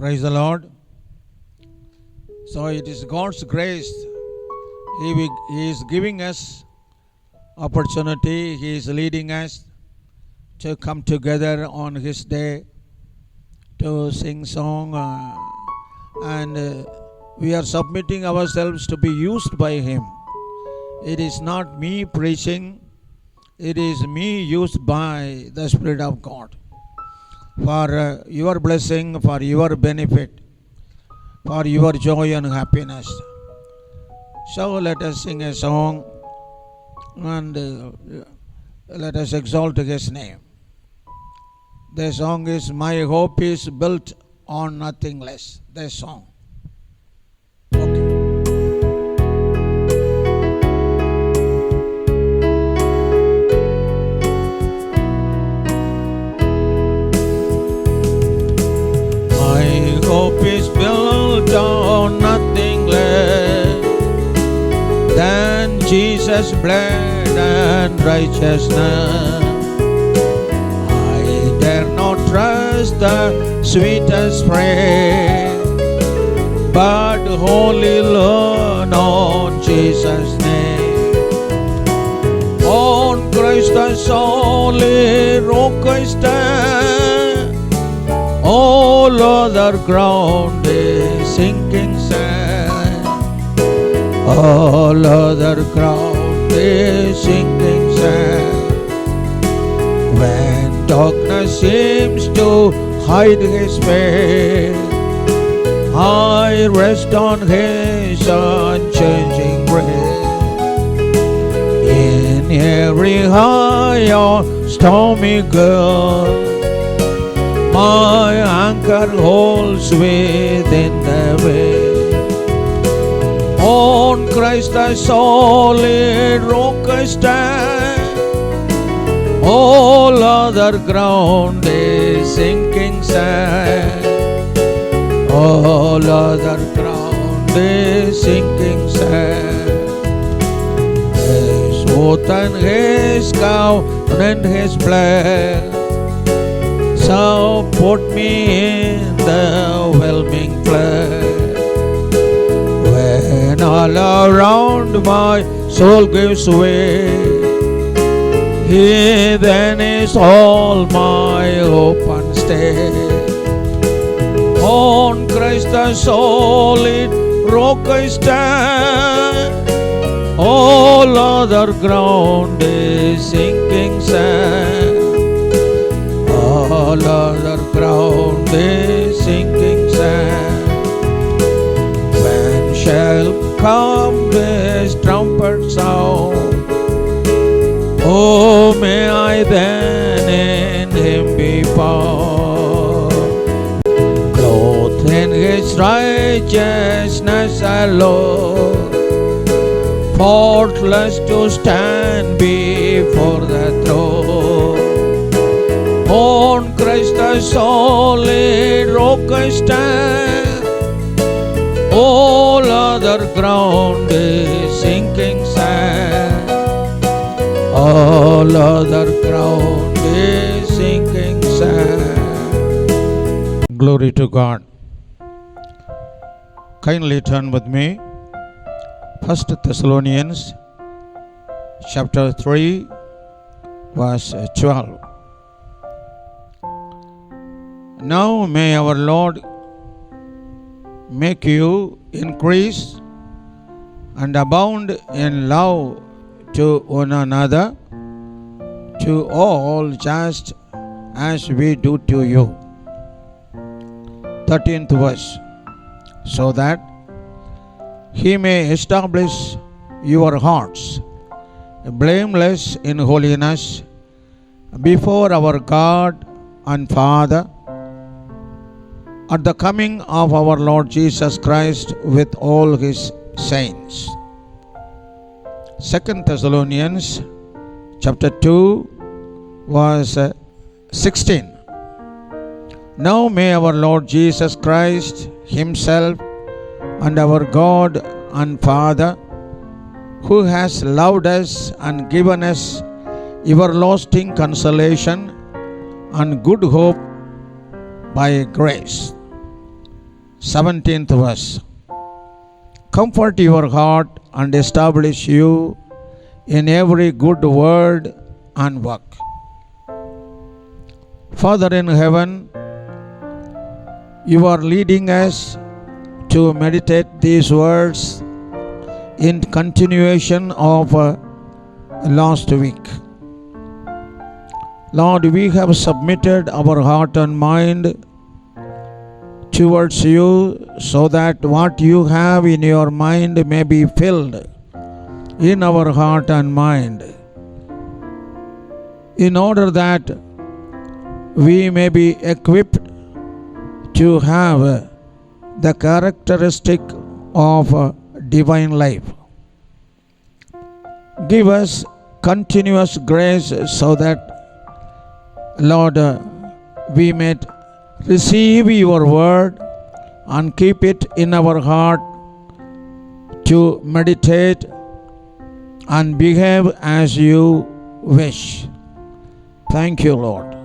Praise the Lord. So it is God's grace. He is giving us opportunity. He is leading us to come together on His day to sing song and we are submitting ourselves to be used by Him. It is not me preaching. It is me used by the Spirit of God for your blessing, for your benefit, for your joy and happiness. So let us sing a song and let us exalt His name. The song is My Hope is Built on Nothing Less. The song. Okay. My hope is built on nothing less than Jesus' blood and righteousness. I dare not trust the sweetest friend, but wholly learn on Jesus' name. On Christ the solid rock I stand. All other ground is sinking sand. All other ground is sinking sand. When darkness seems to hide His face, I rest on His unchanging grace. In every high or stormy gale, my anchor holds within the wave. On Christ the solid rock I stand. All other ground is sinking sand. All other ground is sinking sand. His oath and His covenant, His blood, so put me in the whelming flood. When all around my soul gives way, He then is all my hope and stay. On Christ the solid rock I stand. All other ground is sinking sand. All other ground is sinking sand. When shall come His trumpet sound? Oh, may I then in Him be found, clothed in His righteousness alone, faultless to stand before the throne. On Christ the solid rock I stand. All other ground is sinking sand. All other ground is sinking sand. Glory to God. Kindly turn with me 1 Thessalonians chapter 3 verse 12. Now may our Lord make you increase and abound in love to one another, to all just as we do to you. 13th verse. So that He may establish your hearts blameless in holiness before our God and Father at the coming of our Lord Jesus Christ with all His saints. 2 Thessalonians chapter 2 verse 16. Now may our Lord Jesus Christ Himself and our God and Father, who has loved us and given us everlasting consolation and good hope by grace, 17th verse. Comfort your heart and establish you in every good word and work. Father in heaven, you are leading us to meditate these words in continuation of last week. Lord, we have submitted our heart and mind towards you so that what you have in your mind may be filled in our heart and mind, in order that we may be equipped to have the characteristic of divine life. Give us continuous grace so that, Lord, we may receive your word and keep it in our heart to meditate and behave as you wish. Thank you, Lord.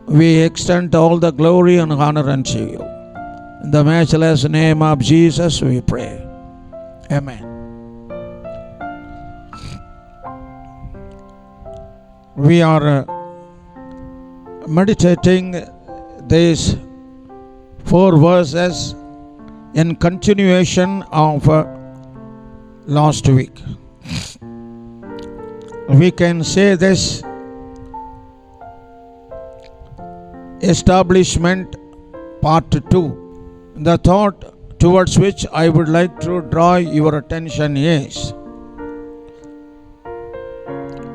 We extend all the glory and honor unto you. In the matchless name of Jesus we pray. Amen. We are meditating these 4 verses in continuation of last week. We can say this: establishment part 2. The thought towards which I would like to draw your attention is,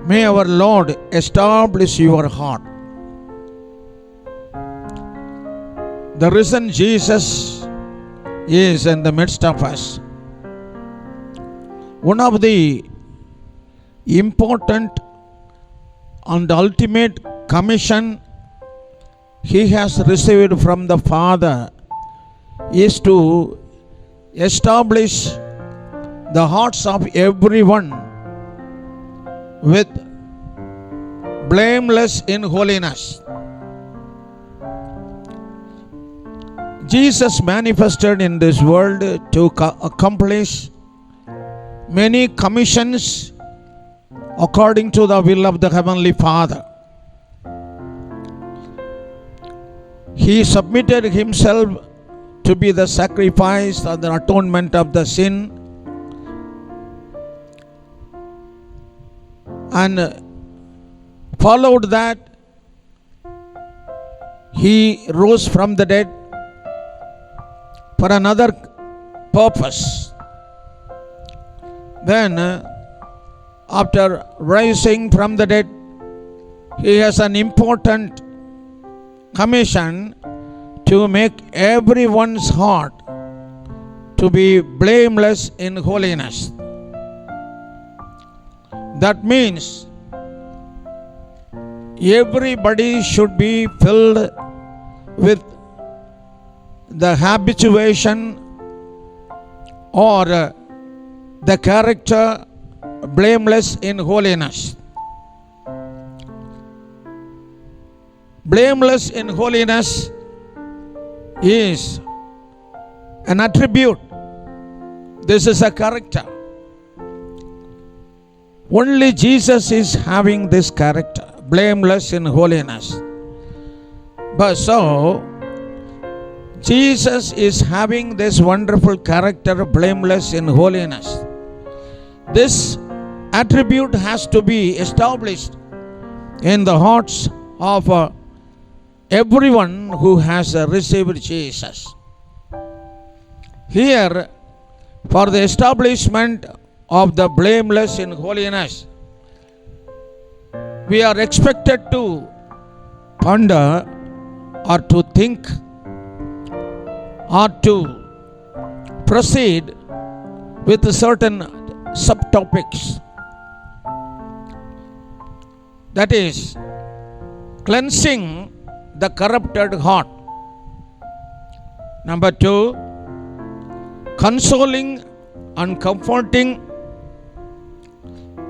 may our Lord establish your heart. The risen Jesus is in the midst of us. One of the important and ultimate commission he has received from the Father is to establish the hearts of everyone with blameless in holiness. Jesus manifested in this world to accomplish many commissions according to the will of the Heavenly Father. He submitted himself to be the sacrifice or the atonement of the sin, and followed that he rose from the dead for another purpose. Then after rising from the dead, he has an important commission to make everyone's heart to be blameless in holiness. That means everybody should be filled with the habituation or the character blameless in holiness. Blameless in holiness is an attribute. This is a character. Only Jesus is having this character, blameless in holiness. But so, Jesus is having this wonderful character, blameless in holiness. This attribute has to be established in the hearts of everyone who has received Jesus. Here, for the establishment of the blameless in holiness, we are expected to ponder or to think or to proceed with certain subtopics. That is, cleansing the corrupted heart. Number 2, consoling and comforting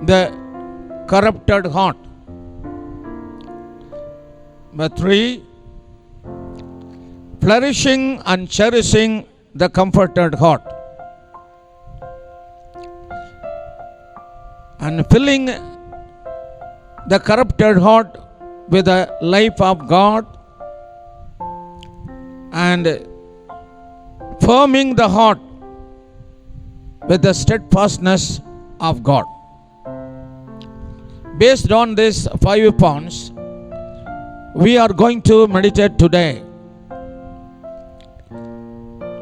the corrupted heart. Number 3, flourishing and cherishing the comforted heart, and filling the corrupted heart with the life of God, and firming the heart with the steadfastness of God. Based on these 5 points, we are going to meditate today.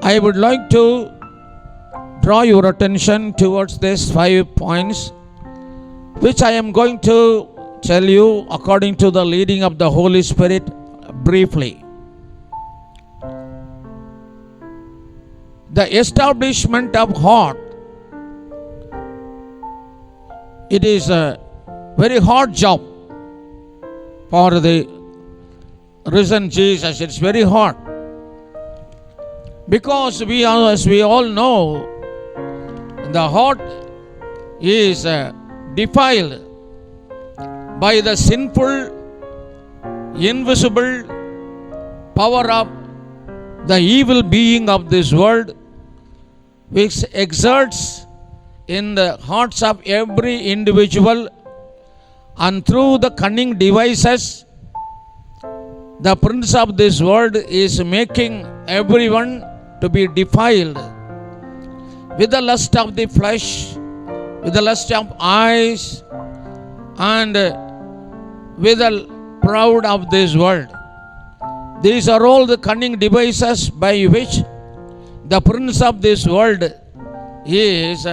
I would like to draw your attention towards these 5 points, which I am going to tell you according to the leading of the Holy Spirit briefly. The establishment of heart, it is a very hard job for the risen Jesus. It's very hard, because we are, as we all know, the heart is defiled by the sinful, invisible power of the evil being of this world, which exerts in the hearts of every individual, and through the cunning devices, the prince of this world is making everyone to be defiled with the lust of the flesh, with the lust of eyes, and with the proud of this world. These are all the cunning devices by which the prince of this world is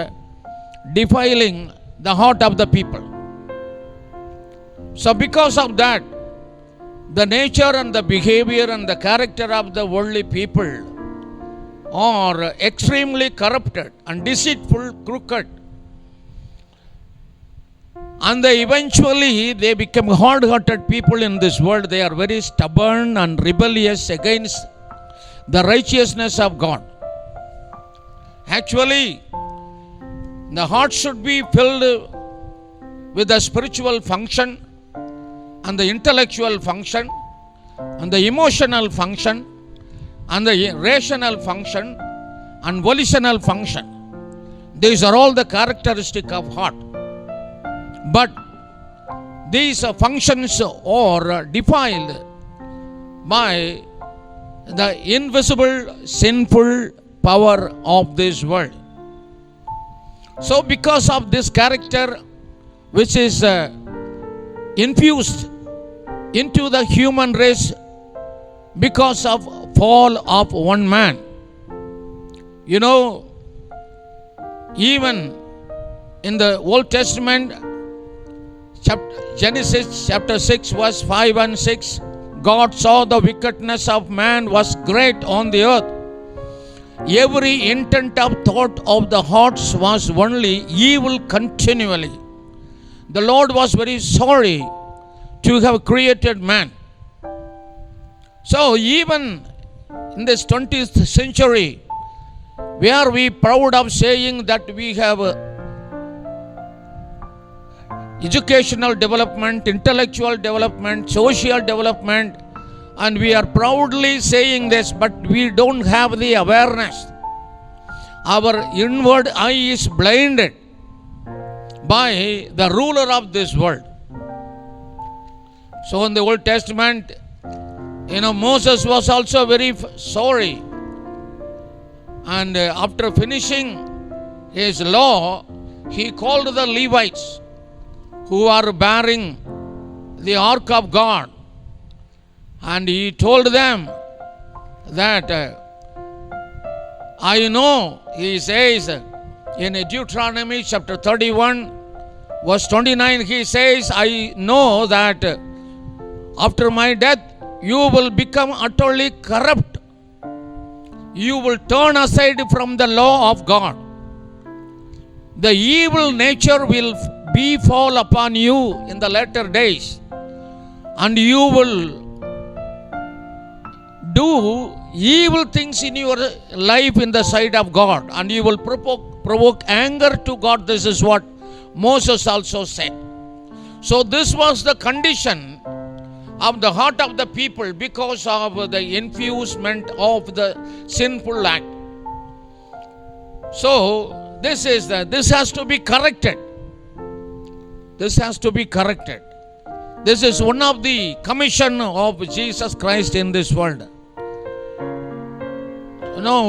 defiling the heart of the people. So because of that, the nature and the behavior and the character of the worldly people are extremely corrupted and deceitful, crooked. And eventually they become hard-hearted people in this world. They are very stubborn and rebellious against the righteousness of God. Actually, the heart should be filled with the spiritual function, and the intellectual function, and the emotional function, and the rational function, and volitional function. These are all the characteristics of heart. But these functions are defiled by the invisible sinful power of this world. So because of this character which is infused into the human race because of fall of one man. You know, even in the Old Testament, Genesis chapter 6 verse 5 and 6, God saw the wickedness of man was great on the earth. Every intent of thought of the hearts was only evil continually. The Lord was very sorry to have created man. So even in this 20th century, where we proud of saying that we have educational development, intellectual development, social development, and we are proudly saying this, but we don't have the awareness. Our inward eye is blinded by the ruler of this world. So in the Old Testament, Moses was also very sorry. And after finishing his law, he called the Levites who are bearing the ark of God. And he told them that I know, he says in Deuteronomy chapter 31 verse 29, he says, I know that after my death you will become utterly corrupt. You will turn aside from the law of God. The evil nature will befall upon you in the latter days, and you will do evil things in your life in the sight of God, and you will provoke anger to God. This is what Moses also said. So this was the condition of the heart of the people because of the infusement of the sinful act. So this has to be corrected. This has to be corrected. This is one of the commission of Jesus Christ in this world.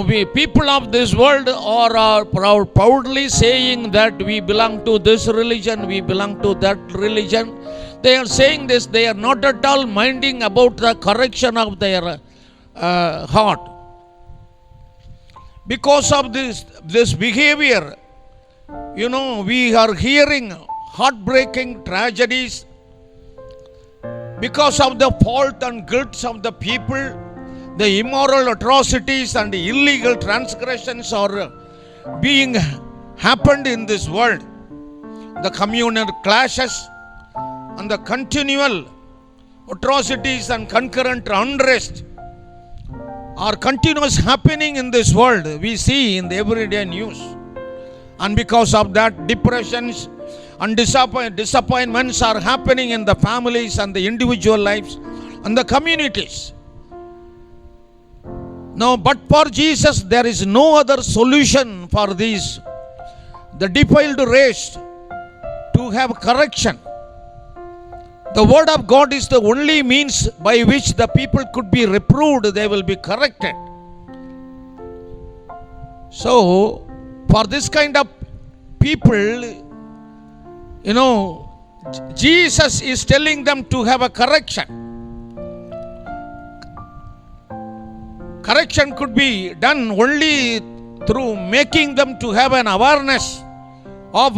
We people of this world are proudly saying that we belong to this religion, we belong to that religion. They are saying this, they are not at all minding about the correction of their heart. Because of this behavior, we are hearing heartbreaking tragedies because of the fault and guilt of the people. The immoral atrocities and illegal transgressions are being happened in this world. The communal clashes and the continual atrocities and concurrent unrest are continuous happening in this world. We see in the everyday news. And because of that, depressions and disappointments are happening in the families and the individual lives and the communities. Now, but for Jesus, there is no other solution for these, the defiled race, to have correction. The word of God is the only means by which the people could be reproved, they will be corrected. So, for this kind of people, Jesus is telling them to have a correction. Correction could be done only through making them to have an awareness of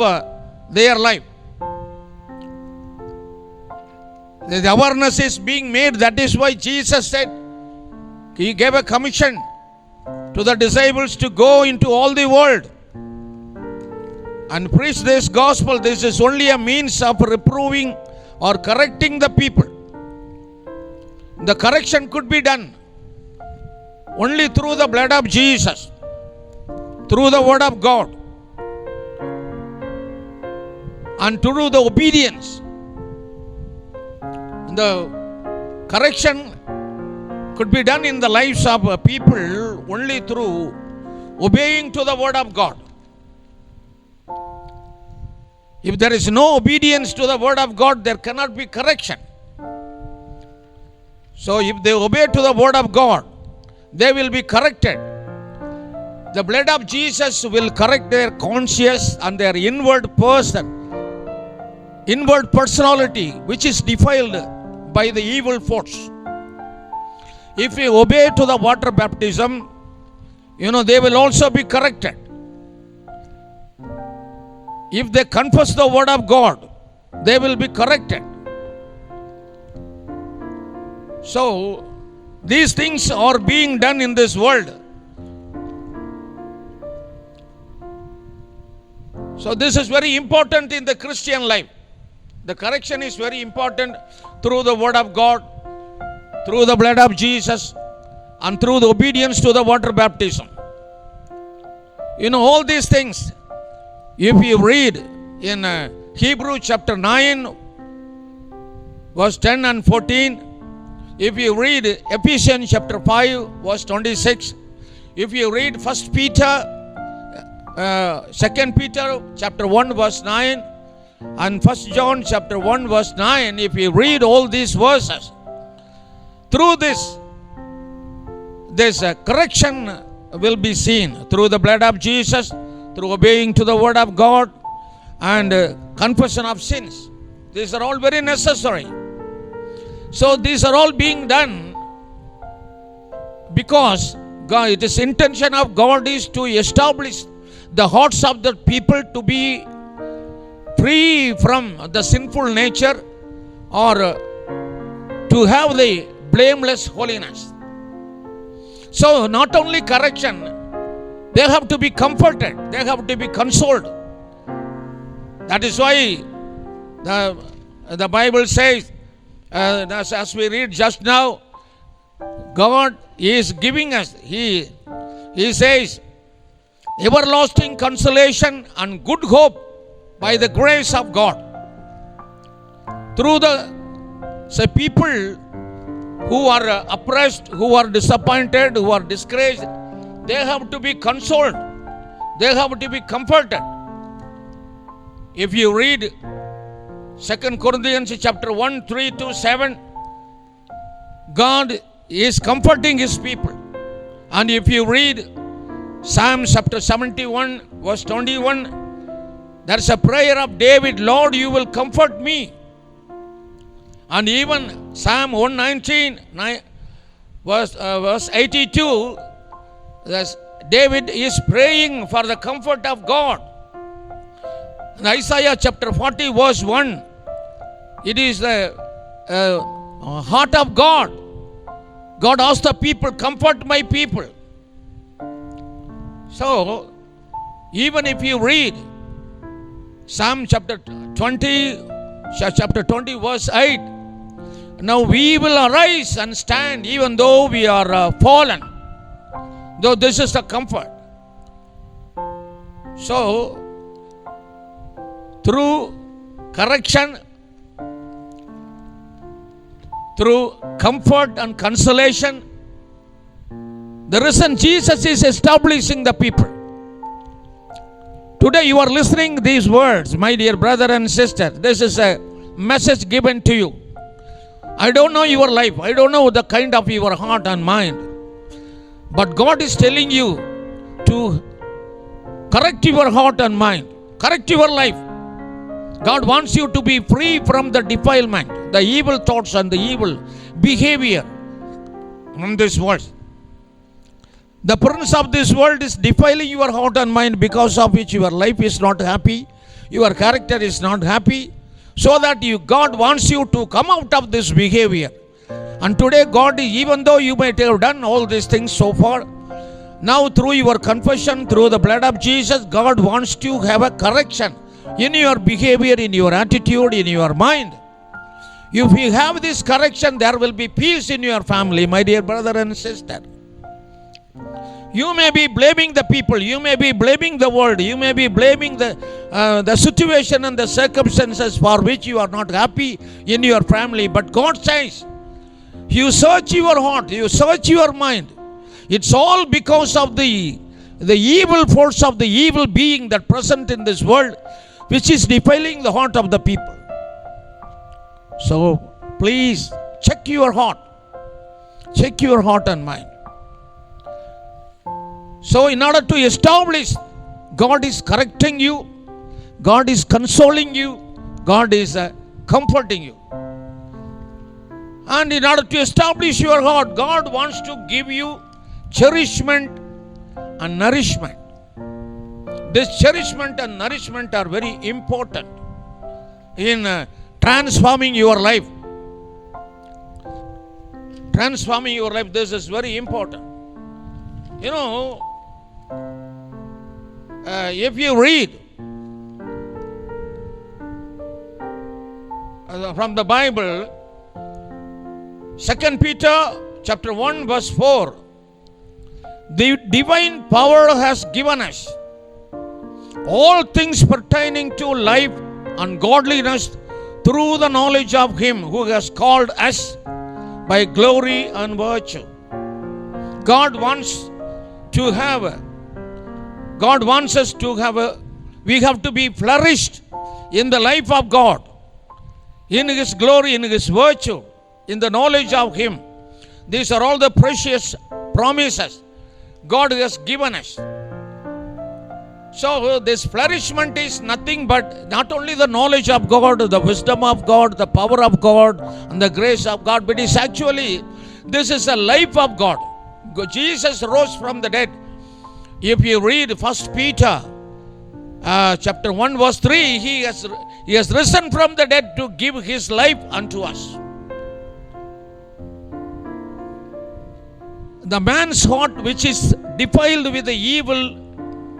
their life. The awareness is being made. That is why Jesus said, He gave a commission to the disciples to go into all the world and preach this gospel. This is only a means of reproving or correcting the people. The correction could be done only through the blood of Jesus, through the word of God, and through the obedience. The correction could be done in the lives of people only through obeying to the word of God. If there is no obedience to the word of God, there cannot be correction. So if they obey to the word of God, they will be corrected. The blood of Jesus will correct their conscience and their inward personality, which is defiled by the evil force. If we obey to the water baptism, they will also be corrected. If they confess the word of God, they will be corrected. So, these things are being done in this world. So this is very important in the Christian life. The correction is very important through the word of God, through the blood of Jesus, and through the obedience to the water baptism. All these things, if you read in Hebrews chapter 9, verse 10 and 14, if you read Ephesians chapter 5, verse 26, if you read 1 Peter, 2 Peter chapter 1, verse 9, and 1 John chapter 1, verse 9, if you read all these verses, through this correction will be seen through the blood of Jesus, through obeying to the word of God, and confession of sins. These are all very necessary. So these are all being done because it is intention of God is to establish the hearts of the people to be free from the sinful nature, or to have the blameless holiness. So not only correction, they have to be comforted, they have to be consoled. That is why the Bible says, as we read just now, God is giving us, He says, everlasting consolation and good hope by the grace of God. Through the people who are oppressed, who are disappointed, who are disgraced, they have to be consoled. They have to be comforted. If you read 2 Corinthians chapter 1, 3 to 7, God is comforting His people. And if you read Psalm chapter 71, verse 21, there's a prayer of David, Lord, you will comfort me. And even Psalm 119, verse 82, David is praying for the comfort of God. In Isaiah chapter 40, verse 1, it is the heart of God. God asked the people, comfort my people. So, even if you read Psalm chapter 20, verse 8, now we will arise and stand even though we are fallen. Though this is the comfort. So, through correction, through comfort and consolation, the risen Jesus is establishing the people. Today you are listening these words, my dear brother and sister. This is a message given to you. I don't know your life. I don't know the kind of your heart and mind. But God is telling you to correct your heart and mind. Correct your life. God wants you to be free from the defilement, the evil thoughts and the evil behavior in this world. The prince of this world is defiling your heart and mind, because of which your life is not happy, your character is not happy, so that God wants you to come out of this behavior. And today God, even though you might have done all these things so far, now through your confession, through the blood of Jesus, God wants to have a correction in your behavior, in your attitude, in your mind. If you have this correction, there will be peace in your family, my dear brother and sister. You may be blaming the people, you may be blaming the world, you may be blaming the situation and the circumstances for which you are not happy in your family. But God says, you search your heart, you search your mind. It's all because of the evil force of the evil being that present in this world, which is defiling the heart of the people. So please check your heart. Check your heart and mind. So in order to establish, God is correcting you, God is consoling you, God is comforting you. And in order to establish your heart, God wants to give you cherishment and nourishment. This cherishment and nourishment are very important in transforming your life. Transforming your life, this is very important. You know, if you read from the Bible, 2 Peter chapter 1 verse 4, the divine power has given us all things pertaining to life and godliness through the knowledge of Him who has called us by glory and virtue. God wants us to have we have to be flourished in the life of God, in His glory, in His virtue, in the knowledge of Him. These are all the precious promises God has given us. So this flourishment is nothing but not only the knowledge of God, the wisdom of God, the power of God, and the grace of God, but it's actually, this is the life of God. Jesus rose from the dead. If you read 1 Peter chapter 1 verse 3, he has risen from the dead to give His life unto us. The man's heart which is defiled with the evil,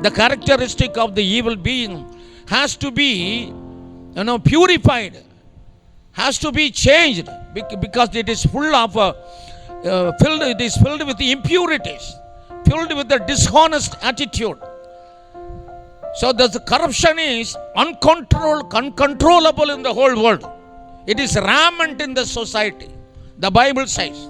the characteristic of the evil being, has to be purified, has to be changed, because it is full of it is filled with impurities, filled with the dishonest attitude. So the corruption is uncontrollable in the whole world. It is rampant in the society. The Bible says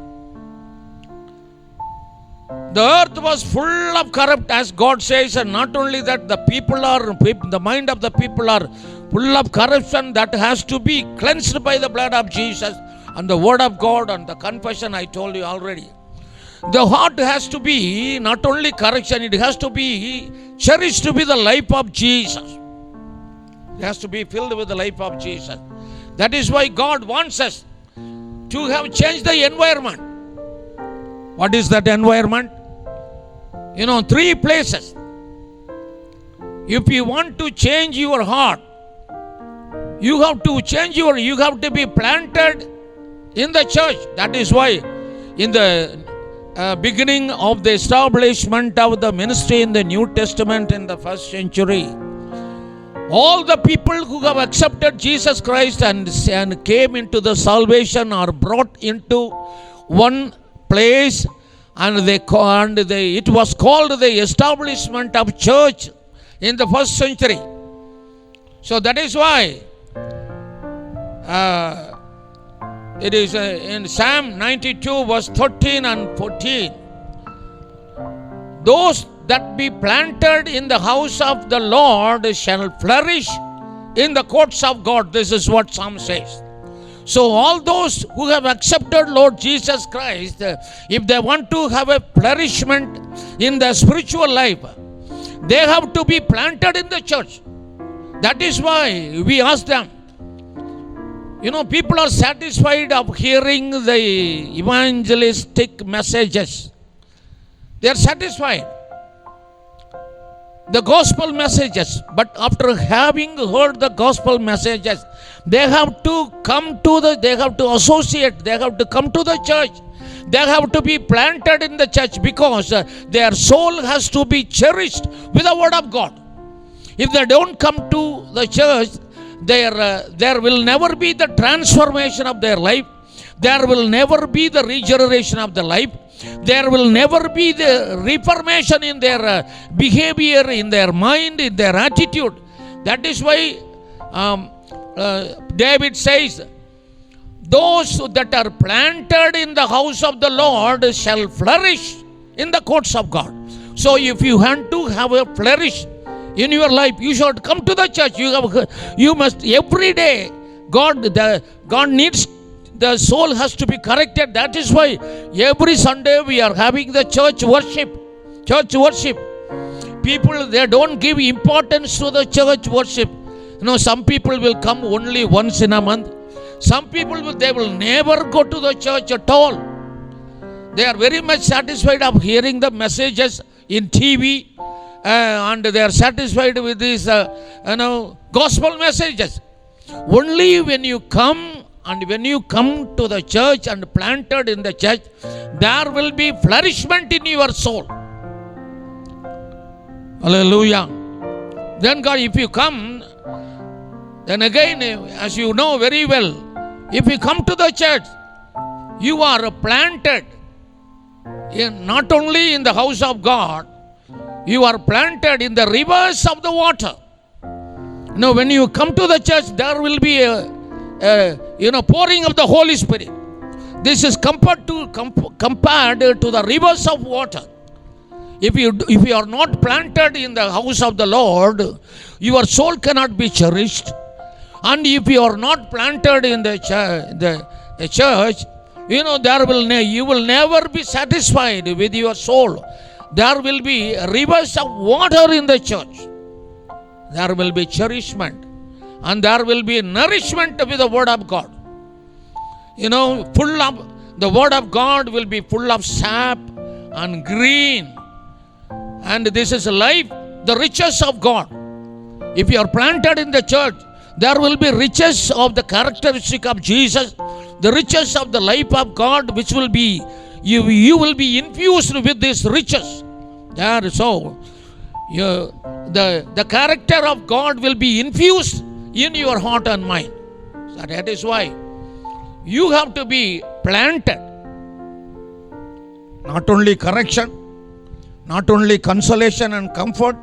The earth was full of corrupt, as God says, and not only that, the mind of the people are full of corruption that has to be cleansed by the blood of Jesus and the word of God and the confession I told you already. The heart has to be not only correction, it has to be cherished to be the life of Jesus. It has to be filled with the life of Jesus. That is why God wants us to have changed the environment. What is that environment? 3 places. If you want to change your heart, you have to be planted in the church. That is why in the beginning of the establishment of the ministry in the New Testament in the first century, all the people who have accepted Jesus Christ and came into the salvation are brought into one place, and it was called the establishment of church in the first century. So that is why it is in Psalm 92 verse 13 and 14. Those that be planted in the house of the Lord shall flourish in the courts of God. This is what Psalm says. So all those who have accepted Lord Jesus Christ, if they want to have a flourishment in their spiritual life, they have to be planted in the church. That is why we ask them. People are satisfied of hearing the evangelistic messages. They are satisfied. The gospel messages. But after having heard the gospel messages, they have to associate, they have to come to the church. They have to be planted in the church because their soul has to be cherished with the word of God. If they don't come to the church, there will never be the transformation of their life. There will never be the regeneration of the life. There will never be the reformation in their behavior, in their mind, in their attitude. That is why David says, those that are planted in the house of the Lord shall flourish in the courts of God. So if you want to have a flourish in your life, you should come to the church. You must every day. God needs, the soul has to be corrected. That is why every Sunday we are having the church worship. Church worship. People, they don't give importance to the church worship. Some people will come only once in a month. Some people, they will never go to the church at all. They are very much satisfied of hearing the messages in TV. And they are satisfied with these gospel messages. Only when you come to the church and planted in the church, there will be flourishment in your soul. Hallelujah. Then God, if you come, then again, as you know very well, if you come to the church, you are planted not only in the house of God, you are planted in the rivers of the water. When you come to the church, there will be a pouring of the Holy Spirit. This is compared to the rivers of water. If you are not planted in the house of the Lord, your soul cannot be cherished. And if you are not planted in the church, you will never be satisfied with your soul. There will be rivers of water in the church. There will be cherishment. And there will be nourishment with the word of God. The word of God will be full of sap and green. And this is life, the riches of God. If you are planted in the church, there will be riches of the characteristic of Jesus, the riches of the life of God, which will be, you will be infused with these riches. The character of God will be infused in your heart and mind. So that is why you have to be planted. Not only correction, not only consolation and comfort,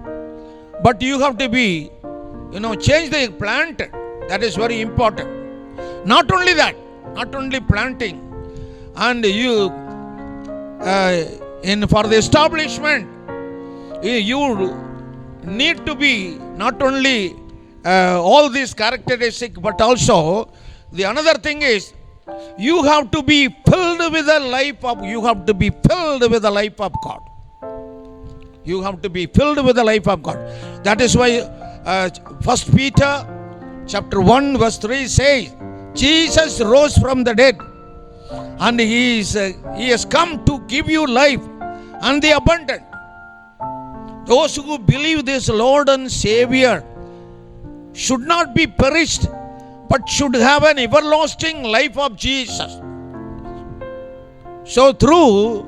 but you have to be, change the planted. That is very important. Not only that, not only planting, and for the establishment, you need to be not only all these characteristics, but also the another thing is you have to be filled with the life of God. You have to be filled with the life of God. That is why 1 Peter chapter 1 verse 3 says, Jesus rose from the dead, and he has come to give you life and the abundant. Those who believe this Lord and Savior should not be perished, but should have an everlasting life of Jesus. So through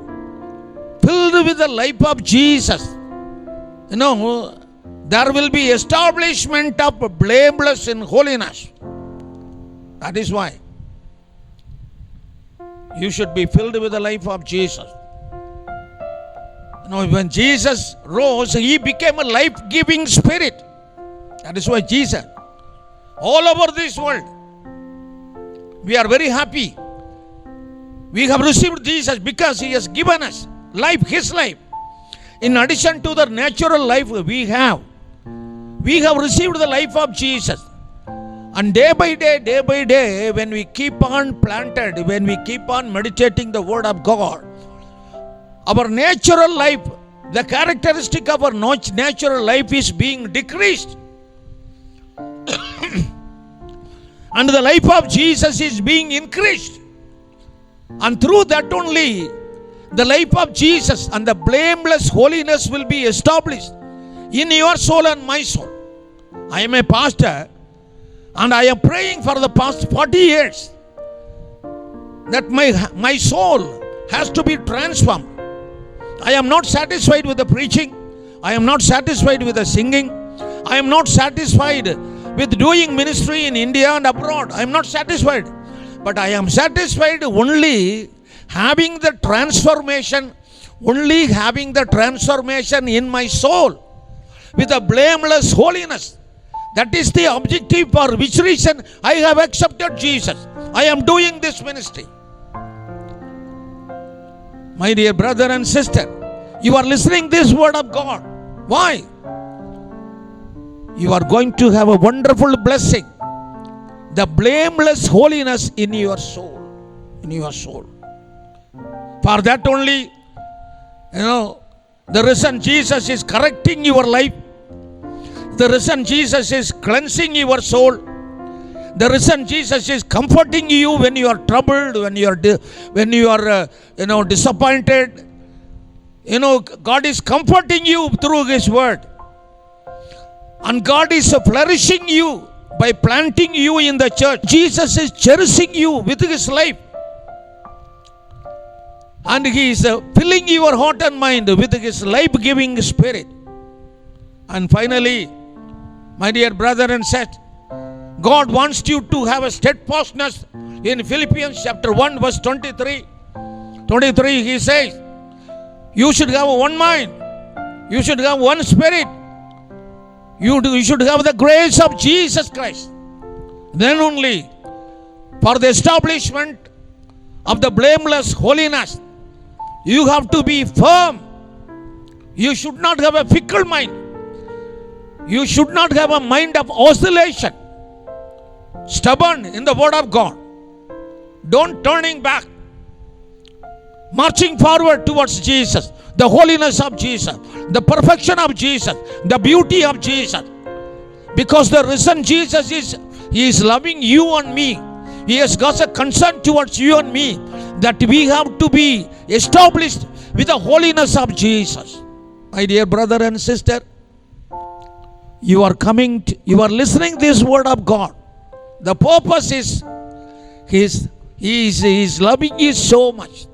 filled with the life of Jesus, there will be establishment of blameless in holiness. That is why you should be filled with the life of Jesus. When Jesus rose, he became a life-giving spirit. That is why Jesus, all over this world, we are very happy. We have received Jesus because he has given us life, his life. In addition to the natural life we have received the life of Jesus. And day by day, when we keep on planted, when we keep on meditating the word of God, our natural life, the characteristic of our natural life is being decreased. And the life of Jesus is being increased. And through that only, the life of Jesus and the blameless holiness will be established in your soul and my soul. I am a pastor, and I am praying for the past 40 years that my soul has to be transformed. I am not satisfied with the preaching. I am not satisfied with the singing. I am not satisfied with doing ministry in India and abroad. I am not satisfied. But I am satisfied only having the transformation in my soul with a blameless holiness. That is the objective for which reason I have accepted Jesus. I am doing this ministry. My dear brother and sister, you are listening this word of God. Why? You are going to have a wonderful blessing. The blameless holiness in your soul. For that only, the risen Jesus is correcting your life. The risen Jesus is cleansing your soul. The risen Jesus is comforting you when you are troubled, when you are disappointed. God is comforting you through his word. And God is flourishing you by planting you in the church. Jesus is cherishing you with his life. And he is filling your heart and mind with his life-giving spirit. And finally, my dear brother and sister, God wants you to have a steadfastness. In Philippians chapter 1 verse 23, he says, you should have one mind. You should have one spirit. You should have the grace of Jesus Christ. Then only, for the establishment of the blameless holiness, you have to be firm. You should not have a fickle mind. You should not have a mind of oscillation. Stubborn in the word of God. Don't turning back. Marching forward towards Jesus. The holiness of Jesus. The perfection of Jesus. The beauty of Jesus. Because the risen Jesus He is loving you and me. He has got a concern towards you and me, that we have to be established with the holiness of Jesus. My dear brother and sister, you are listening this word of God. The purpose is He is loving you so much.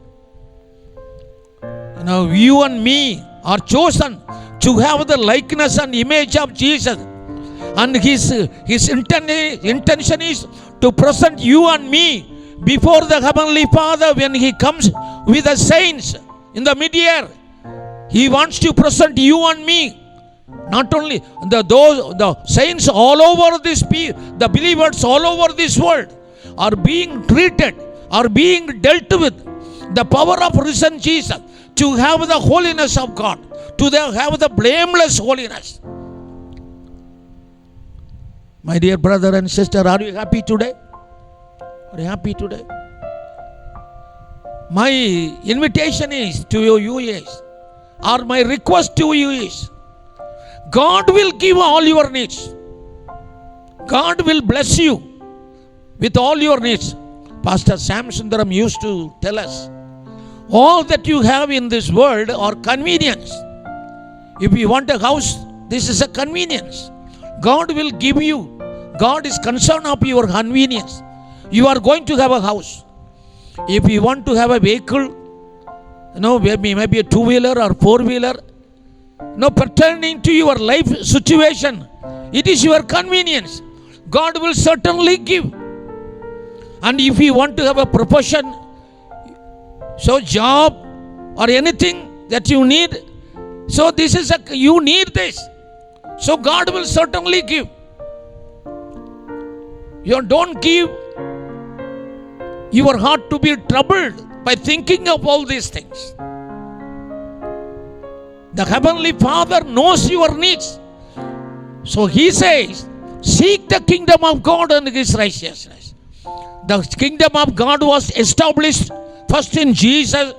You and me are chosen to have the likeness and image of Jesus. And his intention is to present you and me before the Heavenly Father when He comes with the saints in the mid-year. He wants to present you and me. Not only the saints all over this, the believers all over this world are being treated, are being dealt with. The power of risen Jesus to have the holiness of God, to have the blameless holiness. My dear brother and sister, are you happy today? Are you happy today? My invitation is to you is, or my request to you is, God will give all your needs. God will bless you with all your needs. Pastor Sam Sundaram used to tell us, all that you have in this world are convenience. If you want a house, this is a convenience. God will give you. God is concerned of your convenience. You are going to have a house. If you want to have a vehicle, maybe a two-wheeler or four-wheeler, pertaining to your life situation, it is your convenience. God will certainly give. And if you want to have a profession, so job or anything that you need, so this is you need this. So God will certainly give. You don't give your heart to be troubled by thinking of all these things. The Heavenly Father knows your needs. So He says, seek the kingdom of God and His righteousness. The kingdom of God was established first in Jesus.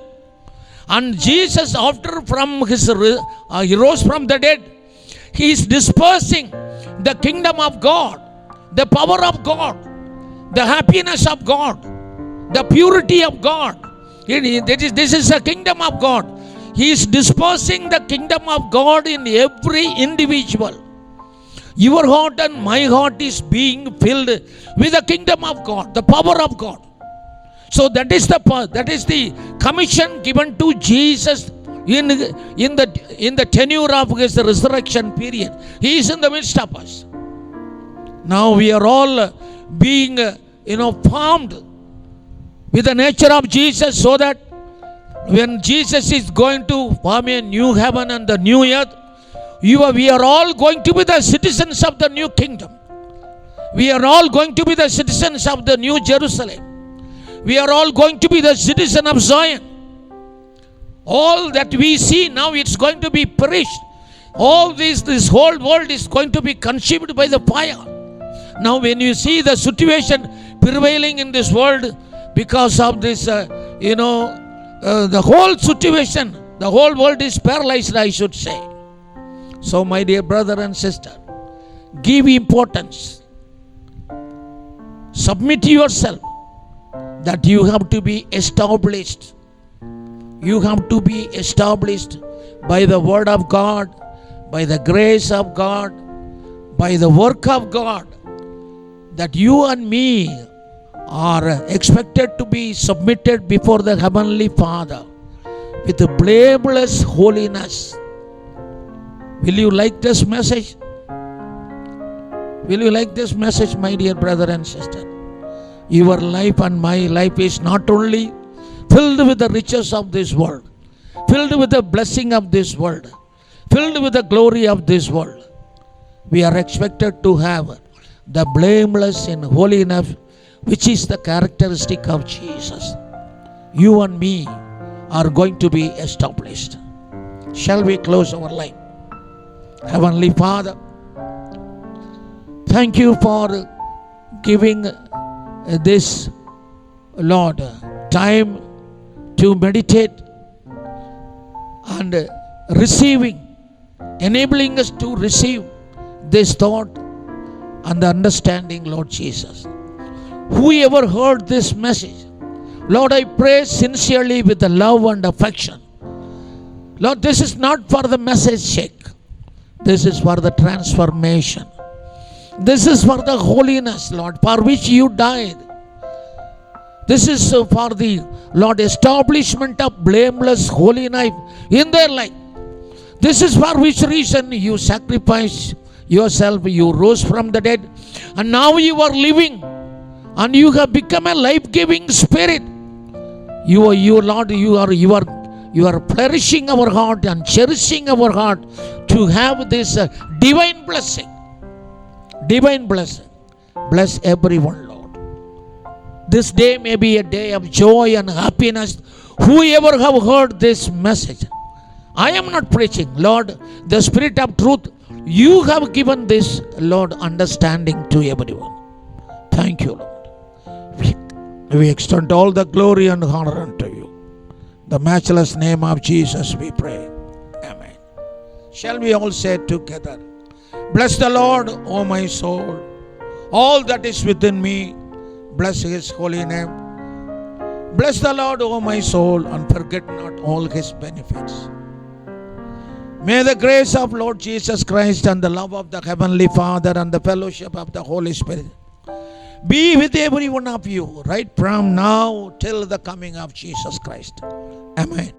And Jesus, after He rose from the dead, He is dispersing the kingdom of God, the power of God, the happiness of God, the purity of God. This is the kingdom of God. He is dispersing the kingdom of God in every individual. Your heart and my heart is being filled with the kingdom of God, the power of God. So that is the commission given to Jesus in the tenure of His resurrection period. He is in the midst of us. Now we are all being formed with the nature of Jesus, so that when Jesus is going to form a new heaven and the new earth, we are all going to be the citizens of the new kingdom. We are all going to be the citizens of the new Jerusalem. We are all going to be the citizen of Zion. All that we see now, it's going to be perished. All this whole world is going to be consumed by the fire. Now when you see the situation prevailing in this world because of this, the whole situation, the whole world is paralyzed, I should say. So my dear brother and sister, give importance. Submit yourself that you have to be established. You have to be established by the word of God, by the grace of God, by the work of God, that you and me are expected to be submitted before the Heavenly Father with a blameless holiness. Will you like this message? Will you like this message, my dear brother and sister? Your life and my life is not only filled with the riches of this world, filled with the blessing of this world, filled with the glory of this world. We are expected to have the blameless in holiness, which is the characteristic of Jesus. You and me are going to be established. Shall we close our life? Heavenly Father, thank you for giving this, Lord, time to meditate and receiving, enabling us to receive this thought and the understanding, Lord Jesus. Whoever heard this message, Lord, I pray sincerely with the love and affection. Lord, this is not for the message sake. This is for the transformation. This is for the holiness, Lord, for which you died. This is for the, Lord, establishment of blameless holy life in their life. This is for which reason you sacrificed yourself, you rose from the dead, and now you are living, and you have become a life-giving spirit. Lord, you are flourishing our heart and cherishing our heart to have this divine blessing. Divine blessing. Bless everyone, Lord. This day may be a day of joy and happiness. Whoever have heard this message, I am not preaching, Lord, the Spirit of truth, you have given this, Lord, understanding to everyone. Thank you, Lord. We extend all the glory and honor unto you. The matchless name of Jesus we pray. Amen. Shall we all say together, bless the Lord, O my soul, all that is within me, bless his holy name. Bless the Lord, O my soul, and forget not all his benefits. May the grace of Lord Jesus Christ and the love of the Heavenly Father and the fellowship of the Holy Spirit be with every one of you right from now till the coming of Jesus Christ. Amen.